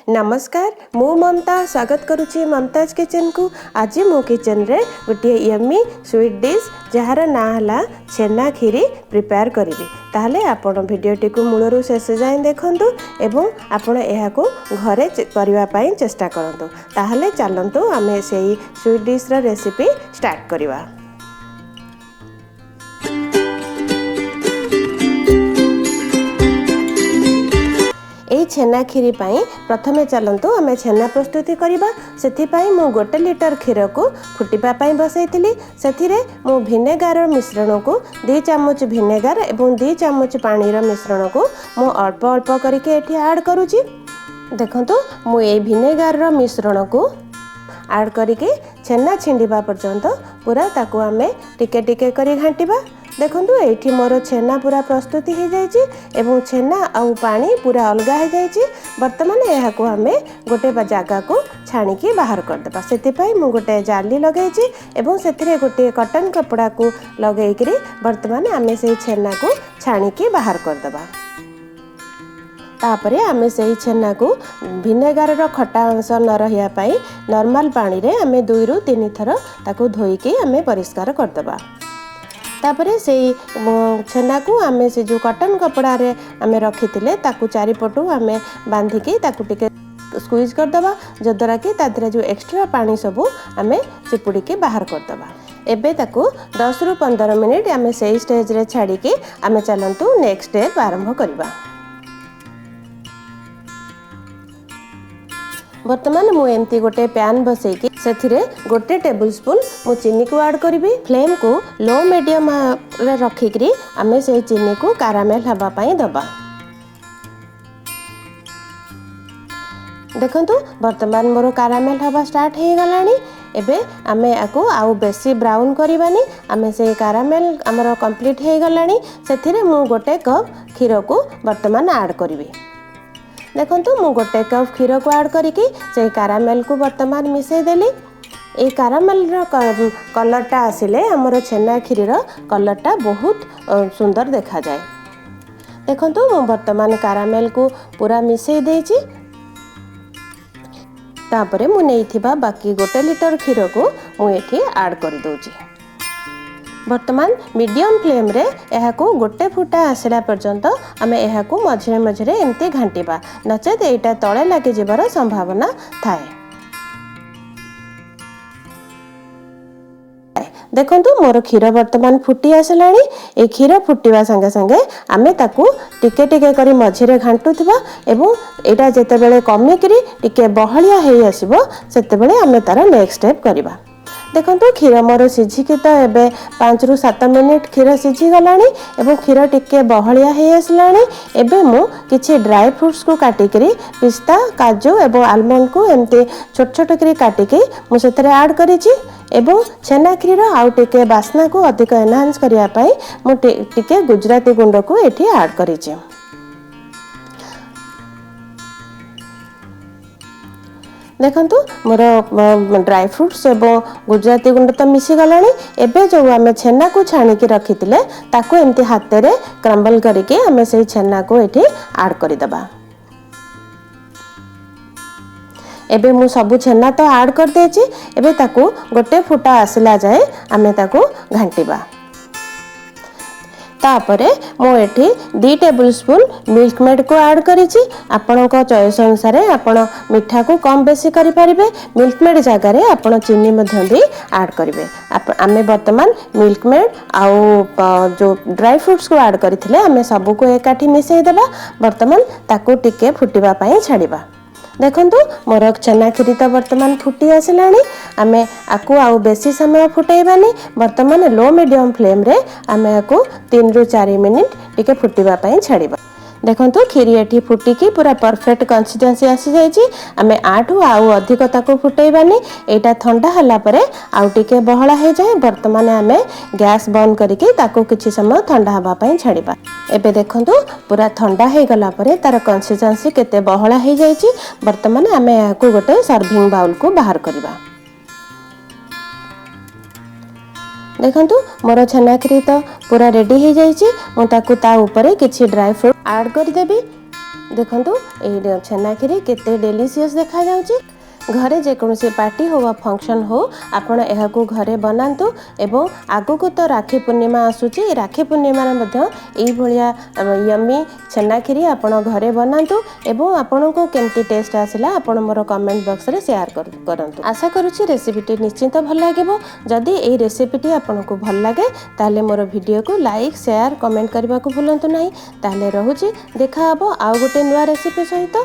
नमस्कार मु ममता स्वागत करुच्ची ममताज किचन को। आज मो किचन रे गोटे यम्मी स्वीट डिश जार ना है छेना खीरी प्रिपेयर करी। ताहले आपण भिडियोटी को मूलरू शेष जाए देखंतु एवं आपण यह घरे करने पाई चेष्टा करंतु। ताहले चलंतु आमे सेही स्वीट डिश रा रेसिपी स्टार्ट करिवा। यही छेना खीरी पाई प्रथमे चलतु आम छेना प्रस्तुति करवा। से मु 1 लिटर क्षीर को फुटिबा पाई बसैतिली। से मु भिनेगार मिश्रण को 2 चामच भिनेगार एवं 2 चामच पानी मिश्रण को मु अल्प अल्प करके एठी ऐड करूची। देखंतु मु ए भिनेगार मिश्रण को ऐड करके छेना छिंडिबा पर्यंत पूरा ताकू आमे टिके टिके करी घांटिबा। देखंतु एठी मोर छेना पूरा प्रस्तुति हो जाइए एवं छेना आउ पानी पूरा अलगा हो जाइए। वर्तमान यह को आमे गोटे जगह को छाणिकी बाहर करदेबा। से मु गोटे जाली लगेछि एवं से गोटे कॉटन कपड़ा को लगेकरी वर्तमान आमे से छेना को छाणिकी बाहर करदेबा। तापरे आमे से छेना को भिनेगार रो खट्टा अंश न रहिया पाई नॉर्मल पानी रे आमे 2 रु 3 थर ताको धोईकी आमे परिष्कार करदेबा। तापरे से छेना को आमे से जो कॉटन कपड़ा रे आमे रखिथिले ताकू चारिपटू आमे बांधिकी ताकू टिके स्क्वीज करदबा, जद्वारा कि तादरे जो एक्स्ट्रा पानी सबू आमे चिपुड़ी के बाहर करदबा। एबे ताकू 10 रु 15 मिनिट आमे से स्टेज रे छाड़ी के आमे चलंतु नेक्स्ट स्टेप आरंभ करबा। वर्तमान मु एमती गोटे पैन बसैकी से गोटे टेबल स्पून मु चीनी को ऐड करी। फ्लेम को लो मीडियम रे रखिकी आमे से चीनी को कारामेल हवा पाई दबा। देखंतु वर्तमान मोर कारामेल हवा स्टार्ट हो गलानी। एबे आमे आको आउ बेसी ब्राउन करबानी। आमे से कारामेल हमर कंप्लीट हो गलानी। सेथिरे मु गोटे कप क्षीर को वर्तमान ऐड करी। देखंतु मु गोटे कप क्षीर को ऐड करके से कारामेल को वर्तमान मिसई देली। ए कारामेल रो कलरटा आसिले हमर छेना खीरी रो कलरटा बहुत सुंदर देखा जाए। देखंतु मु वर्तमान कारामेल को पूरा मिसई देछि। तापरे मु नेइथिबा बाकी 1 लिटर क्षीर को मु एठी ऐड कर दोछि। वर्तमान मीडियम फ्लेम रे यह को गोटे फुटा आसला पर्यंत आमे यह को मझे मझे एमती घांटिबा, नचेत एटा तळे लागे जिबार संभावना थाए। देखंतु मोर क्षीर वर्तमान फुटी आसलानी। ए क्षीर फुटिवा संगे संगे आमे ताकू टिके टिके करी मझिरे घांटुथिबा एवं एटा जेतेबेले कमिकरी टिके बहलिया हेई आसीबो सेतेबेले आमे तार नेक्स्ट स्टेप करिबा। देखंतु क्षीर मोर सिझिकी तो एबे 5 रु 7 मिनिट क्षीर सिझी गलानी एवं क्षीर टिके बहलिया हे आसलानी। एबे मु किछि ड्राई फ्रूट्स को काटिकरी पिस्ता काजू एवं आलमंड को एमते छोट छोट करी काटिकी मु सेतरे ऐड करिछि एवं छेना खीर आउ टिके बास्ना को अधिक एनहांस करिया पाई मु टिके गुजराती गुंड को एठी ऐड करिछि। देखंतु मोर ड्राई फ्रूट्स एवं गुजराती गुंड तो मिसी गलानी। एबे जो आमे छेना को छाणी की रखिथिले ताको एमती हाथ रे क्रम्बल करके आमे से छेना को एठी ऐड करि दबा। एबे मु सबु छेना तो ऐड कर देछि। एबे ताको गोटे फुटा आसिला जाए आमे ताको घांटिबा। तापरे मु एठी 2 टेबल स्पून मिल्क मेड को ऐड करिछि। आपणक चॉइस अनुसार आपण मिठा को कम बेसी करि परिबे। मिल्क मेड जगह रे आपण चीनी मध्य भी ऐड करिवे। आमे वर्तमान मिल्क मेड आउ जो ड्राई फ्रूट्स को ऐड करिथिले आमे सबु को एकाठी मिसई देबा। वर्तमान ताको टिके फुटिबा पई छाड़िबा। देखंतु मोर छेना खीरी तो वर्तमान फुटी आसलानी। आमे आकु आउ बेसी समय फुटाइबानी। वर्तमान लो मीडियम फ्लेम रे आमे आकु 3 रु 4 मिनिट टिके फुटिबा पई छाड़िबा। देखंतु खीरी एठी फुटिकी पूरा परफेक्ट कंसिस्टेंसी आसी जाइछि। आमे आठु आउ अधिक ताको फुटाइबानी। एटा ठंडा हला परे आउ टिके बहळा हे जाय। वर्तमान आमे गैस बंद करके ताको किछि समय ठंडा हबा पई छाड़िबा। एबे देखंतु पूरा ठंडा हे गला परे तार कंसिस्टेंसी केते बहळा हे जाइछि। वर्तमान आमे याकू गोटे सर्विंग बाउल को बाहर करबा। देखंतु मोर छेना खीरी तो पूरा रेडी हो जाइए। मुझे ता ऊपर किसी ड्राई फ्रूट ऐड कर देबी। देखंतु ए छेना खीरी केते डेलीशियस देखा जाउची। घरे जेकोसी पार्टी हो वा फंक्शन हो आपण एहाकू घरे बनातु एवं आगु को तो राखी पूर्णिमा आसुची। राखी पूर्णिमा मध्य एई भलिया यम्मी छेना खीरी आपण घरे बनातु एवं आपण को केमती टेस्ट आसिला आपण मोर कमेंट बॉक्स रे शेयर करंतु। आशा करूची रेसिपीटी निश्चिंत भल लागिबो। जदि एई रेसिपीटी आपण को भल लागे ताले मोर वीडियो को लाइक शेयर कमेंट करबा को भूलंतु नाही। ताले रहूची देखा हबो आउ गोटे नुवा रेसिपी सहित।